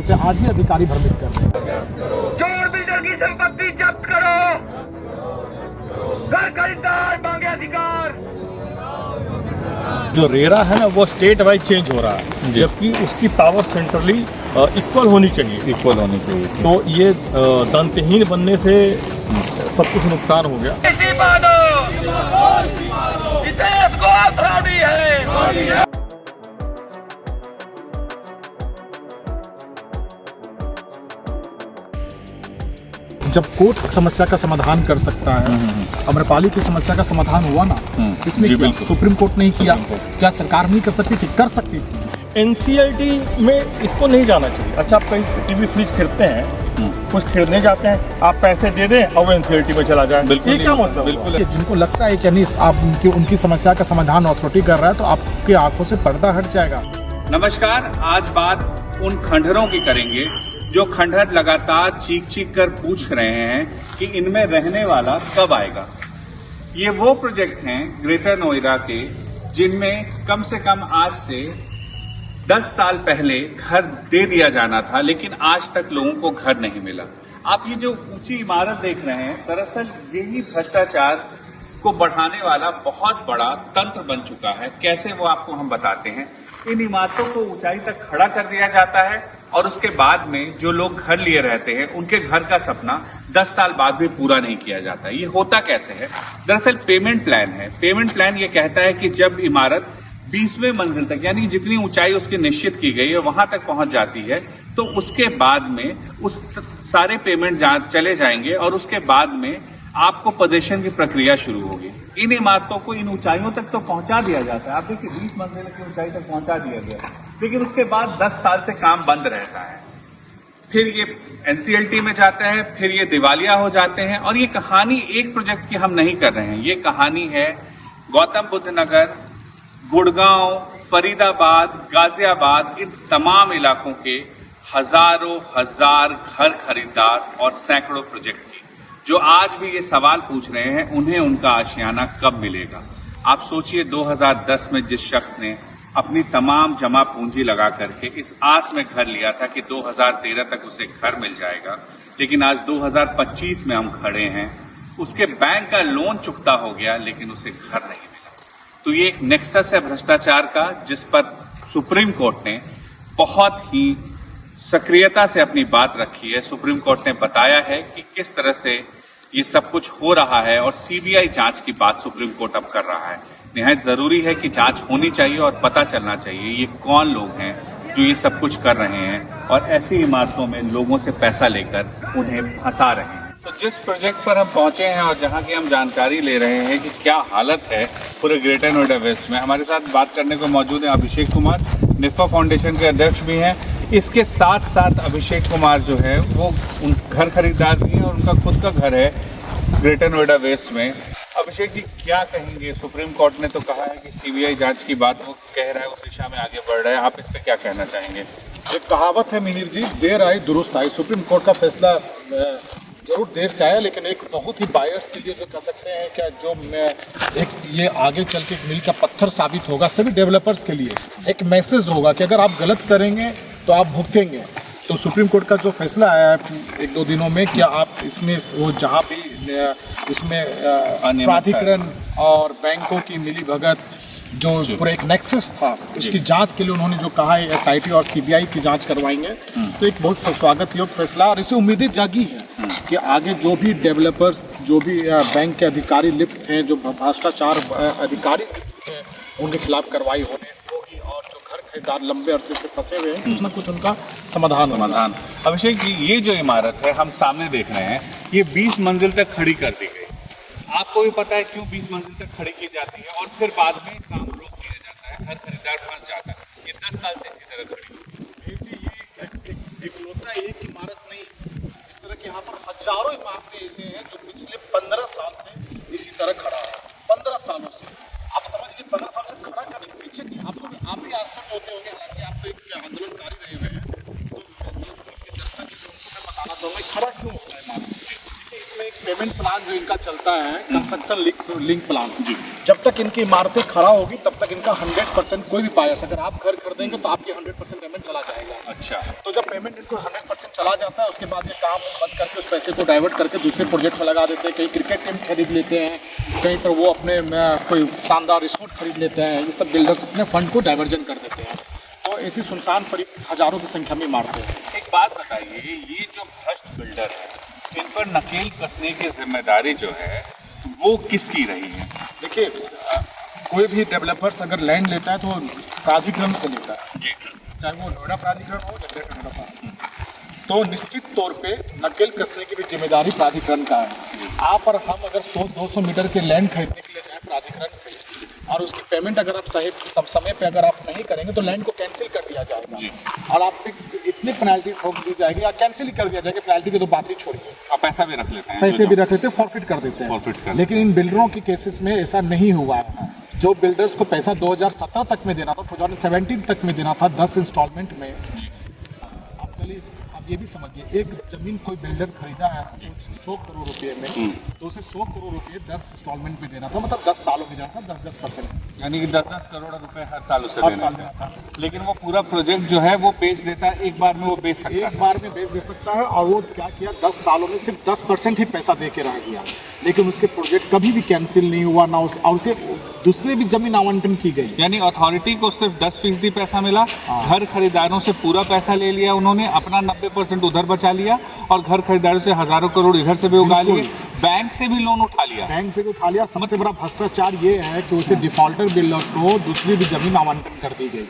देते हैं। आज भी अधिकारी भ्रमित कर रहे हैं। चोर बिल्डर की संपत्ति जब्त करो, घर खरीदार मांगे अधिकार। जो रेरा है ना वो स्टेट वाइज चेंज हो रहा है, जबकि उसकी पावर सेंट्रली इक्वल होनी चाहिए। तो ये दंतहीन बनने से सब कुछ नुकसान हो गया। देश को अथॉरिटी है। जब कोर्ट समस्या का समाधान कर सकता है, अम्रपाली की समस्या का समाधान हुआ ना, किसने किया? सुप्रीम कोर्ट नहीं किया। क्या सरकार नहीं कर सकती थी? कर सकती थी। एनसीएलटी में इसको नहीं जाना चाहिए। अच्छा, आप कहीं टीवी फ्रिज खरीदते हैं, कुछ खरीदने जाते हैं, आप पैसे दे दें और वो एनसीएलटी में चला जाए, ये क्या मतलब? बिल्कुल। जिनको लगता है कि नहीं आप उनकी समस्या का समाधान अथॉरिटी कर रहा है, तो आपकी आंखों से पर्दा हट जाएगा। नमस्कार, आज बात उन खंडहरों की करेंगे जो खंडहर लगातार चीख चीख कर पूछ रहे हैं कि इनमें रहने वाला कब आएगा। ये वो प्रोजेक्ट हैं ग्रेटर नोएडा के, जिनमें कम से कम आज से 10 साल पहले घर दे दिया जाना था, लेकिन आज तक लोगों को घर नहीं मिला। आप ये जो ऊंची इमारत देख रहे हैं, दरअसल यही भ्रष्टाचार को बढ़ाने वाला बहुत बड़ा तंत्र बन चुका है। कैसे, वो आपको हम बताते हैं। इन इमारतों को ऊंचाई तक खड़ा कर दिया जाता है और उसके बाद में जो लोग घर लिए रहते हैं, उनके घर का सपना 10 साल बाद भी पूरा नहीं किया जाता। ये होता कैसे है? दरअसल पेमेंट प्लान है। पेमेंट प्लान ये कहता है कि जब इमारत 20वें मंजिल तक, यानी जितनी ऊंचाई उसकी निश्चित की गई है, वहां तक पहुंच जाती है, तो उसके बाद में उस सारे पेमेंट चले जाएंगे और उसके बाद में आपको पोजेशन की प्रक्रिया शुरू होगी। इन इमारतों को इन ऊंचाइयों तक तो पहुंचा दिया जाता है। आप देखिए 20 मंजिल की ऊंचाई तक पहुंचा दिया गया, लेकिन उसके बाद 10 साल से काम बंद रहता है। फिर ये एनसीएलटी में जाता है, फिर ये दिवालिया हो जाते हैं। और ये कहानी एक प्रोजेक्ट की हम नहीं कर रहे हैं, ये कहानी है गौतम बुद्ध नगर, गुड़गांव, फरीदाबाद, गाजियाबाद, इन तमाम इलाकों के हजारों हजार घर खरीदार और सैकड़ों प्रोजेक्ट की, जो आज भी ये सवाल पूछ रहे हैं उन्हें उनका आशियाना कब मिलेगा। आप सोचिए, 2010 में जिस शख्स ने अपनी तमाम जमा पूंजी लगा करके इस आस में घर लिया था कि 2013 तक उसे घर मिल जाएगा, लेकिन आज 2025 में हम खड़े हैं, उसके बैंक का लोन चुकता हो गया लेकिन उसे घर नहीं मिला। तो ये एक नेक्सस है भ्रष्टाचार का, जिस पर सुप्रीम कोर्ट ने बहुत ही सक्रियता से अपनी बात रखी है। सुप्रीम कोर्ट ने बताया है कि किस तरह से ये सब कुछ हो रहा है और सीबीआई जांच की बात सुप्रीम कोर्ट अब कर रहा है। निहायत जरूरी है कि जांच होनी चाहिए और पता चलना चाहिए ये कौन लोग हैं जो ये सब कुछ कर रहे हैं और ऐसी इमारतों में लोगों से पैसा लेकर उन्हें फंसा रहे हैं। तो जिस प्रोजेक्ट पर हम पहुंचे हैं और जहां की हम जानकारी ले रहे हैं कि क्या हालत है पूरे ग्रेटर नोएडा वेस्ट में, हमारे साथ बात करने को मौजूद है अभिषेक कुमार, निफा फाउंडेशन के अध्यक्ष भी हैं। इसके साथ साथ अभिषेक कुमार जो है वो उन घर खरीदार भी हैं और उनका खुद का घर है ग्रेटर नोएडा वेस्ट में। अभिषेक जी, क्या कहेंगे? सुप्रीम कोर्ट ने तो कहा है कि सीबीआई जांच की बात वो कह रहा है, उस दिशा में आगे बढ़ रहा है, आप इस पे क्या कहना चाहेंगे? एक कहावत है मिहिर जी, देर आई दुरुस्त आई। सुप्रीम कोर्ट का फैसला जरूर देर से आया, लेकिन एक बहुत ही बायर्स के लिए जो कह सकते हैं क्या, जो एक ये आगे चल के मिल का पत्थर साबित होगा सभी डेवलपर्स के लिए। एक मैसेज होगा कि अगर आप गलत करेंगे तो आप भुगतेंगे। तो सुप्रीम कोर्ट का जो फैसला आया है 1-2 दिनों में, क्या आप इसमें वो जहाँ भी इसमें प्राधिकरण और बैंकों की मिली भगत जो पूरा एक नेक्सस था, उसकी जांच के लिए उन्होंने जो कहा है एसआईटी और सीबीआई की जांच करवाएंगे, तो एक बहुत स्वागत योग्य फैसला। और इससे उम्मीदें जागी हैं कि आगे जो भी डेवलपर्स, जो भी बैंक के अधिकारी लिप्त हैं, जो भ्रष्टाचार अधिकारी लिप्त हैं, उनके खिलाफ कार्रवाई होने होगी और जो घर खरीदार लंबे अरसे से फंसे हुए हैं, कुछ ना कुछ उनका समाधान। अभिषेक जी, ये जो इमारत है हम सामने देख रहे हैं, ये 20 मंजिल तक खड़ी कर दी गई। आपको भी पता है क्यों 20 मंजिल तक खड़ी की जाती है और फिर बाद में काम रोक दिया जाता है, हर खरीदार फंस जाता है। ये 10 साल से इसी तरह खड़ी होती है। ये इकलौता एक इमारत नहीं, इस तरह के यहाँ पर हजारों इमारतें ऐसे हैं जो पिछले 15 साल से इसी तरह खड़ा है। 15 सालों से आप समझ लीजिए, 15 साल से खड़ा करने के पीछे नहीं, आप भी आश्चर्य होते होंगे। हालांकि आप तो एक आंदोलनकारी रहे हुए हैं, तो दर्शक मैं बताना चाहूँगा खड़ा क्यों होता है इमारत। इस में एक पेमेंट प्लान जो इनका चलता है, कंस्ट्रक्शन लिंक प्लान, जब तक इनकी इमारतें खड़ा होगी तब तक इनका 100% कोई भी बायर्स, अगर आप घर खरीदेंगे तो आपकी 100% पेमेंट चला जाएगा। अच्छा, तो जब पेमेंट इनको 100% चला जाता है, उसके बाद ये काम बंद करके उस पैसे को डाइवर्ट करके दूसरे प्रोजेक्ट में लगा देते हैं। कहीं क्रिकेट टीम खरीद लेते हैं, कहीं पर वो अपने कोई शानदार रिसोर्ट खरीद लेते हैं। ये सब बिल्डर्स अपने फंड को डाइवर्जन कर देते हैं। तो ऐसी सुनसान पड़ी हजारों की संख्या में इमारतें हैं। एक बात बताइए, ये जो भ्रष्ट बिल्डर है, इन पर नकेल कसने की जिम्मेदारी जो है वो किसकी रही है? देखिए, कोई भी डेवलपर्स अगर लैंड लेता है तो प्राधिकरण से लेता है, चाहे वो नोएडा प्राधिकरण हो या ग्रेटर नोएडा प्राधिकरण, तो निश्चित तौर पे नकेल कसने की भी जिम्मेदारी प्राधिकरण का है। आप और हम अगर 100-200 मीटर के लैंड खरीदने के लिए जाएं प्राधिकरण से, और उसकी पेमेंट अगर आप सही समय पे अगर आप नहीं करेंगे तो लैंड को कैंसिल कर दिया जाएगा और आप पे इतनी पेनल्टी ठोक दी जाएगी या कैंसिल ही कर दिया जाएगा। पेनल्टी की तो बात ही छोड़िए, और पैसा भी रख लेते हैं, पैसे भी रख लेते हैं, फॉरफिट कर देते हैं। लेकिन इन बिल्डरों के केसेस में ऐसा नहीं हुआ है। जो बिल्डर्स को पैसा 2017 तक में देना था, 2017 तक में देना था 10 इंस्टॉलमेंट में, आप ये भी समझिए, एक जमीन कोई बिल्डर खरीदा है 100 करोड़ रुपए में, तो उसे 100 करोड़ रुपए 10 इंस्टॉलमेंट में देना था, मतलब 10 सालों में देना था, 10-10%, यानी कि 10-10 करोड़ रुपए हर साल उसे हर साल देना था। लेकिन वो पूरा प्रोजेक्ट जो है वो बेच देता है, एक बार में वो बेच सकता है, एक बार में बेच दे सकता है। और वो क्या किया, 10 सालों में सिर्फ 10% ही पैसा दे के रह गया, लेकिन उसके प्रोजेक्ट कभी भी कैंसिल नहीं हुआ ना, और उसे दूसरे भी जमीन आवंटन की गई। यानी अथॉरिटी को सिर्फ 10% पैसा मिला, घर खरीदारों से पूरा पैसा ले लिया उन्होंने, अपना 90% उधर बचा लिया, और घर खरीदारों से हजारों करोड़ इधर से भी उगा लिए, बैंक से भी लोन उठा लिया। बैंक से भी उठा लिया। सबसे बड़ा भ्रष्टाचार ये है कि उसे डिफॉल्टर बिल्डर्स को दूसरी भी जमीन आवंटन कर दी गई।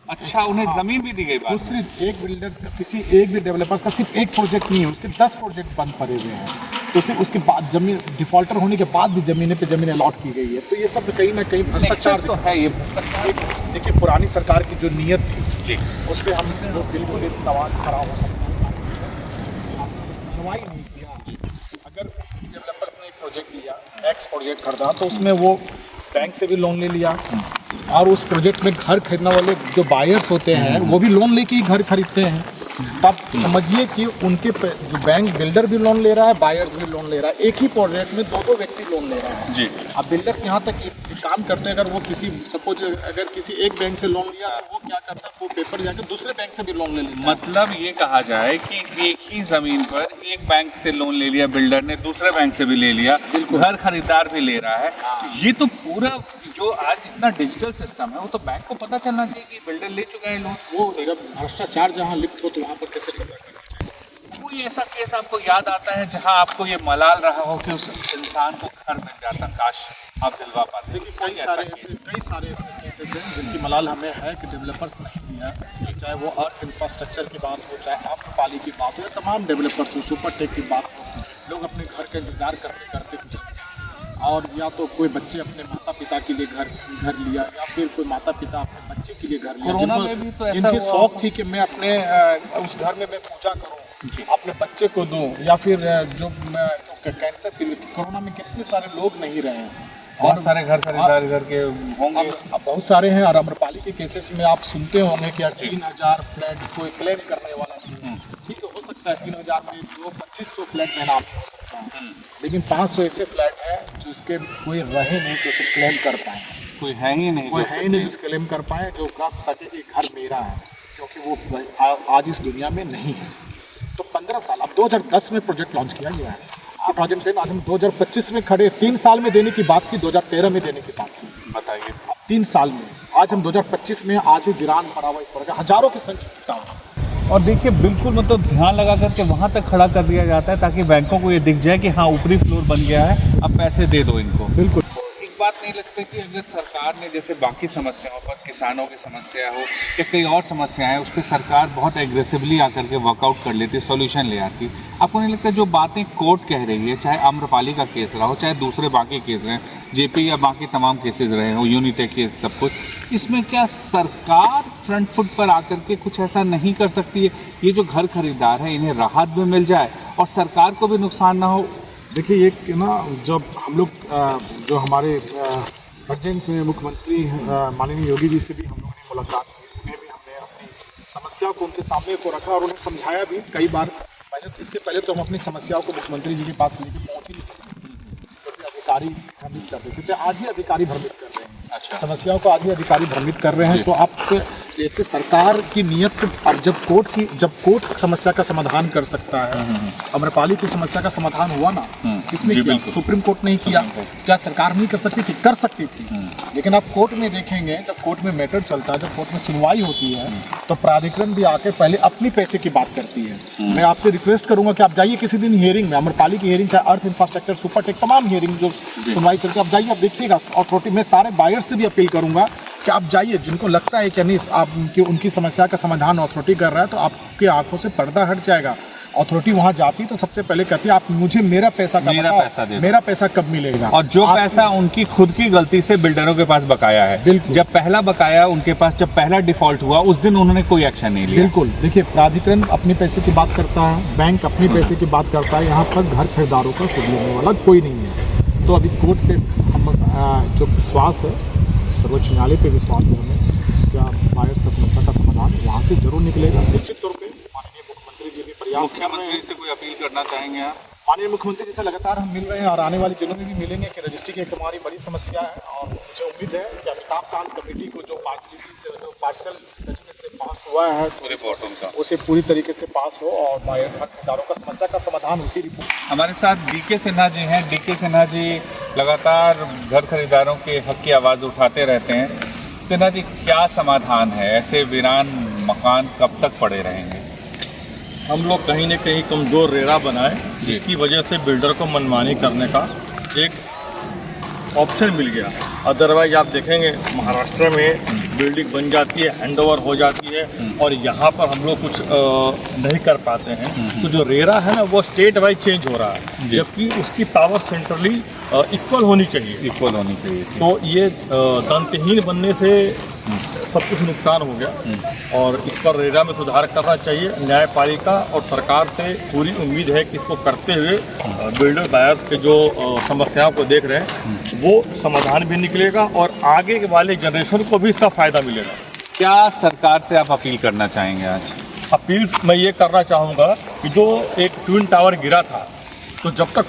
अच्छा, उन्हें जमीन भी दी गई। दूसरी एक बिल्डर्स का, किसी एक भी डेवलपर्स का सिर्फ एक प्रोजेक्ट नहीं है, उसके 10 प्रोजेक्ट बंद पड़े हुए हैं, तो उसे उसके बाद जमीन डिफॉल्टर होने के बाद भी जमीनें पे जमीन अलॉट की गई है। तो ये सब कहीं ना कहीं भ्रष्टाचार तो है। ये भ्रष्टाचार, देखिए, पुरानी सरकार की जो नीयत थी जी, उस पर हम लोग बिल्कुल एक सवाल खड़ा हो सकता है। सुनवाई नहीं किया। अगर किसी डेवलपर्स ने एक प्रोजेक्ट लिया, एक्स प्रोजेक्ट खरीदा, तो उसमें वो बैंक से भी लोन ले लिया, और उस प्रोजेक्ट में घर खरीदने वाले जो बायर्स होते हैं वो भी लोन लेके ही घर खरीदते हैं। तब समझिए कि उनके जो बैंक बिल्डर भी लोन ले रहा है, बायर्स भी लोन ले रहा है, एक ही प्रोजेक्ट में 2-2 व्यक्ति लोन ले रहे हैं जी। अब बिल्डर्स यहाँ तक एक काम करते हैं, अगर वो किसी सपोज अगर किसी एक बैंक से लोन लिया तो वो क्या करता है, वो पेपर जाकर दूसरे बैंक से भी लोन ले लेता है। मतलब ये कहा जाए कि एक ही जमीन पर एक बैंक से लोन ले लिया बिल्डर ने, दूसरे बैंक से भी ले लिया, घर खरीदार भी ले रहा है। तो ये तो पूरा जो आज इतना डिजिटल सिस्टम है, वो तो बैंक को पता चलना चाहिए कि बिल्डर ले चुका है लोन। वो जब भ्रष्टाचार जहाँ लिप्त हो तो वहाँ पर कैसे लिप्त करना चाहिए। कोई ऐसा केस आपको याद आता है जहां आपको ये मलाल रहा हो कि उस इंसान को घर मिल जाता, काश आप दिलवा पाते? देखिए, कई सारे ऐसे केसेस हैं जिनकी मलाल हमें है कि डेवलपर्स नहीं दिया, चाहे वो अर्थ इंफ्रास्ट्रक्चर की बात हो, चाहे आम्रपाली की बात हो, या तमाम डेवलपर्स हो, सुपरटेक की बात हो। लोग अपने घर का इंतजार करते करते कुछ, और या तो कोई बच्चे अपने माता पिता के लिए घर लिया, या फिर कोई माता पिता अपने बच्चे के लिए घर लिया, जिनकी शौक थी कि मैं अपने उस घर में मैं पूजा करूं, अपने बच्चे को दूं, या फिर जो कैंसर के लिए, कोरोना में कितने सारे लोग नहीं रहे हैं, बहुत सारे घर खरीदार इधर के होंगे। अब बहुत सारे हैं। और आम्रपाली के केसेस में आप सुनते होंगे कि 3000 फ्लैट कोई क्लेम करने वाला नहीं। ठीक है, हो सकता है 3000 में 2500 फ्लैट में नाम हो सकता है, लेकिन 500 ऐसे फ्लैट हैं जो उसके कोई रहे नहीं कि उसे क्लेम कर पाए। कोई है ही नहीं जिस क्लेम कर पाए, जो कह सके कि घर मेरा है, क्योंकि वो आज इस दुनिया में नहीं है। तो 15 साल, अब 2010 में प्रोजेक्ट लॉन्च किया गया है, प्रोजेक्ट आज हम 2025 में खड़े, 3 साल में देने की बात थी, 2013 में देने की बात थी। बताइए, 3 साल में, आज हम 2025 में, आज भी वीरान पड़ा हुआ इस तरह का हजारों की संख्या। और देखिए, बिल्कुल मतलब ध्यान लगा करके वहाँ तक खड़ा कर दिया जाता है ताकि बैंकों को ये दिख जाए कि हाँ, ऊपरी फ्लोर बन गया है, अब पैसे दे दो इनको। बिल्कुल। एक बात नहीं लगता कि अगर सरकार ने जैसे बाकी समस्याओं पर, किसानों की समस्या हो या कई और समस्याएं हैं, उस पर सरकार बहुत एग्रेसिवली आकर के वर्कआउट कर लेती, सॉल्यूशन ले आती, आपको नहीं लगता जो बातें कोर्ट कह रही है, चाहे आम्रपाली का केस रहा हो, चाहे दूसरे बाकी केस रहे, जेपी या बाकी तमाम केसेस रहे हो, यूनिटेक के सब कुछ, इसमें क्या सरकार फ्रंट फुट पर आकर के कुछ ऐसा नहीं कर सकती है? ये जो घर खरीदार है, इन्हें राहत भी मिल जाए और सरकार को भी नुकसान ना हो। देखिए, एक ना, जब हम लोग जो हमारे प्रेजेंट में मुख्यमंत्री माननीय योगी जी से भी हम लोगों ने मुलाकात की, उन्हें भी हमने अपनी समस्या को उनके सामने को रखा और उन्हें समझाया भी। कई बार इससे पहले तो हम अपनी समस्याओं को मुख्यमंत्री जी के पास लेके पहुंच ही नहीं सकते, क्योंकि अधिकारी भ्रमित कर देते थे। आज भी अधिकारी भ्रमित कर रहे हैं। अच्छा। समस्याओं को आज भी अधिकारी भ्रमित कर रहे हैं। तो आप जैसे सरकार की नीयत, अब जब कोर्ट समस्या का समाधान कर सकता है, अम्रपाली की समस्या का समाधान हुआ ना, किसने किया? सुप्रीम कोर्ट नहीं किया। क्या सरकार नहीं कर सकती थी? कर सकती थी। लेकिन आप कोर्ट में देखेंगे, जब कोर्ट में मैटर चलता है, जब कोर्ट में सुनवाई होती है, तो प्राधिकरण भी आके पहले अपनी पैसे की बात करती है। मैं आपसे रिक्वेस्ट करूंगा कि आप जाइए किसी दिन हियरिंग में, अम्रपाली की हियरिंग, चाहे अर्थ इंफ्रास्ट्रक्चर, सुपरटेक, तमाम हियरिंग जो सुनवाई चलती है, आप जाइए, आप देखिएगा। अथॉरिटी में सारे बायर्स से भी अपील करूंगा कि आप जाइए, जिनको लगता है कि नहीं आप उनकी समस्या का समाधान अथॉरिटी कर रहा है, तो आपके आंखों से पर्दा हट जाएगा। अथॉरिटी वहां जाती तो सबसे पहले कहती है, आप मुझे मेरा पैसा कब मिलेगा। और जो पैसा उनकी खुद की गलती से बिल्डरों के पास बकाया है, बिल्कुल। जब पहला बकाया उनके पास, जब पहला डिफॉल्ट हुआ, उस दिन उन्होंने कोई एक्शन नहीं लिया। बिल्कुल। देखिए, प्राधिकरण अपने पैसे की बात करता है, बैंक अपने पैसे की बात करता है, यहाँ पर घर खरीदारों का सुध लेने वाला कोई नहीं है। तो अभी कोर्ट पे हम जो विश्वास है, सर्वोच्च न्यायालय पे विश्वास है हमें, क्या बायर्स का समस्या का समाधान वहाँ से जरूर निकलेगा। निश्चित तौर पे माननीय मुख्यमंत्री जी भी प्रयास कर रहे हैं। मुख्यमंत्री से कोई अपील करना चाहेंगे आप? माननीय मुख्यमंत्री जी से लगातार हम मिल रहे हैं और आने वाले दिनों में भी मिलेंगे कि रजिस्ट्री की एक हमारी बड़ी समस्या है, और मुझे उम्मीद है कि अमिताभ कांत कमेटी को जो पार्शल तरीके से पास हुआ है, रिपोर्ट उनका उसे पूरी तरीके से पास हो और खरीदारों का समस्या का समाधान उसी रिपोर्ट। हमारे साथ डीके सिन्हा जी हैं। डीके सिन्हा जी लगातार घर खरीदारों के हक की आवाज़ उठाते रहते हैं। सिन्हा जी, क्या समाधान है? ऐसे वीरान मकान कब तक पड़े रहेंगे? हम लोग कहीं न कहीं कमज़ोर रेरा बनाए, जिसकी वजह से बिल्डर को मनमानी करने का एक ऑप्शन मिल गया। अदरवाइज आप देखेंगे महाराष्ट्र में बिल्डिंग बन जाती है, हैंडओवर हो जाती है, और यहाँ पर हम लोग कुछ नहीं कर पाते हैं। तो जो रेरा है ना, वो स्टेट वाइज चेंज हो रहा है, जबकि उसकी पावर सेंट्रली इक्वल होनी चाहिए। तो ये दंतहीन बनने से सब कुछ नुकसान हो गया, और इस पर रेरा में सुधार करना चाहिए। न्यायपालिका और सरकार से पूरी उम्मीद है कि इसको करते हुए बिल्डर बायर्स के जो समस्याओं को देख रहे हैं, वो समाधान भी निकलेगा और आगे वाले जनरेशन को भी इसका फ़ायदा मिलेगा। क्या सरकार से आप अपील करना चाहेंगे आज? अपील मैं ये करना चाहूँगा कि जो एक ट्विन टावर गिरा था, तो जब तक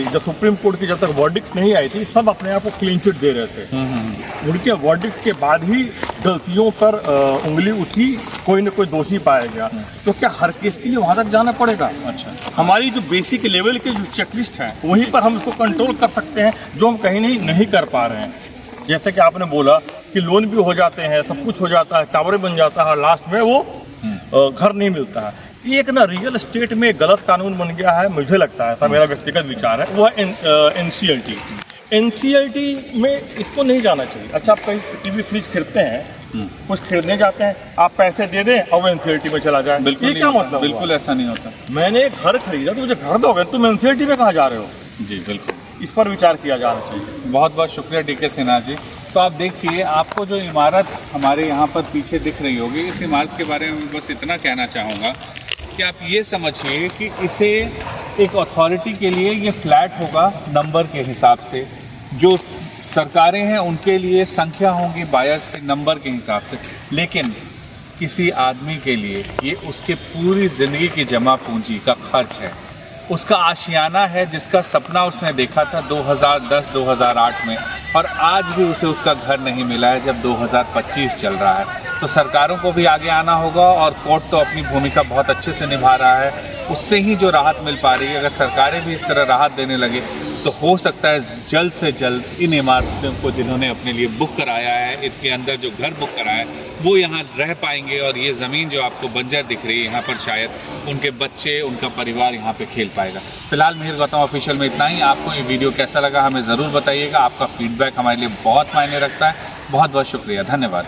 जब सुप्रीम कोर्ट की जब तक वर्डिक्ट नहीं आई थी, सब अपने आप को क्लीन चिट दे रहे थे। उनके वर्डिक्ट के बाद ही गलतियों पर उंगली उठी, कोई न कोई दोषी पाया गया। तो क्या हर केस के लिए वहाँ तक जाना पड़ेगा? अच्छा, हमारी जो बेसिक लेवल के जो चेकलिस्ट है, वहीं पर हम इसको कंट्रोल कर सकते हैं, जो हम कहीं नहीं कर पा रहे हैं। जैसे कि आपने बोला कि लोन भी हो जाते हैं, सब कुछ हो जाता है, टावर बन जाता है, लास्ट में वो घर नहीं मिलता है। एक ना रियल एस्टेट में गलत कानून बन गया है, मुझे लगता है, ऐसा मेरा व्यक्तिगत विचार है, वो है NCLT। NCLT में इसको नहीं जाना चाहिए। अच्छा, आप कहीं टीवी फ्रिज खरीदते हैं, कुछ खरीदने जाते हैं, आप पैसे दे दें और वो NCLT में चला जाए। बिल्कुल, क्या मतलब? बिल्कुल ऐसा नहीं होता। मैंने एक घर खरीदा तो मुझे घर दोगे, तुम NCLT में कहाँ जा रहे हो? जी बिल्कुल, इस पर विचार किया जाना चाहिए। बहुत बहुत शुक्रिया डीके सिन्हा जी। तो आप देखिए, आपको जो इमारत हमारे यहाँ पर पीछे दिख रही होगी, इस इमारत के बारे में बस इतना कहना चाहूँगा कि आप ये समझिए कि इसे एक अथॉरिटी के लिए ये फ्लैट होगा नंबर के हिसाब से, जो सरकारें हैं उनके लिए संख्या होंगी बायर्स के नंबर के हिसाब से, लेकिन किसी आदमी के लिए ये उसके पूरी ज़िंदगी की जमा पूंजी का खर्च है, उसका आशियाना है, जिसका सपना उसने देखा था 2010-2008 में, और आज भी उसे उसका घर नहीं मिला है जब 2025 चल रहा है। तो सरकारों को भी आगे आना होगा, और कोर्ट तो अपनी भूमिका बहुत अच्छे से निभा रहा है, उससे ही जो राहत मिल पा रही है। अगर सरकारें भी इस तरह राहत देने लगे तो हो सकता है जल्द से जल्द इन इमारतों को जिन्होंने अपने लिए बुक कराया है, इनके अंदर जो घर बुक कराया है, वो यहाँ रह पाएंगे, और ये ज़मीन जो आपको बंजर दिख रही है यहाँ पर, शायद उनके बच्चे, उनका परिवार यहाँ पे खेल पाएगा। फिलहाल मिहिर गौतम ऑफिशियल में इतना ही। आपको ये वीडियो कैसा लगा हमें ज़रूर बताइएगा। आपका फीडबैक हमारे लिए बहुत मायने रखता है। बहुत बहुत शुक्रिया, धन्यवाद।